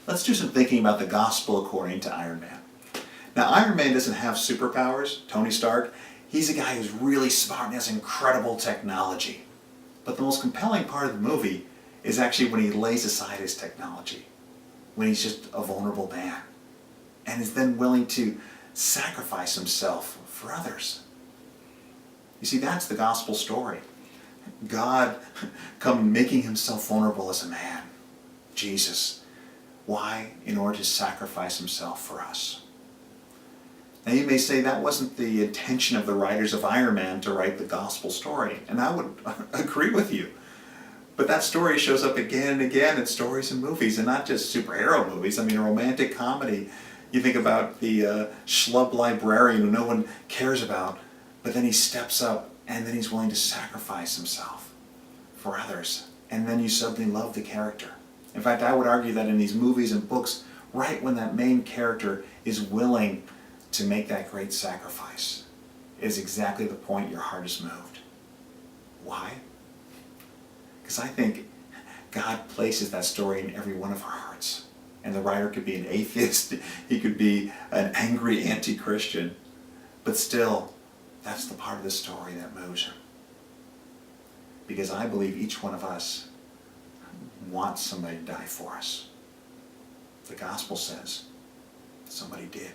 Let's do some thinking about the gospel according to Iron Man. Now, Iron Man doesn't have superpowers, Tony Stark. He's a guy who's really smart and has incredible technology. But the most compelling part of the movie is actually when he lays aside his technology, when he's just a vulnerable man, and is then willing to sacrifice himself for others. You see, that's the gospel story. God come making himself vulnerable as a man, Jesus. Why? In order to sacrifice himself for us. Now you may say that wasn't the intention of the writers of Iron Man to write the gospel story, and I would agree with you. But that story shows up again and again in stories and movies, and not just superhero movies. I mean, a romantic comedy. You think about the shulb librarian who no one cares about, but then he steps up and then he's willing to sacrifice himself for others. And then you suddenly love the character. In fact, I would argue that in these movies and books, right when that main character is willing to make that great sacrifice, is exactly the point your heart is moved. Why? Because I think God places that story in every one of our hearts. And the writer could be an atheist, he could be an angry anti-Christian, but still, that's the part of the story that moves him. Because I believe each one of us wants somebody to die for us. The gospel says somebody did.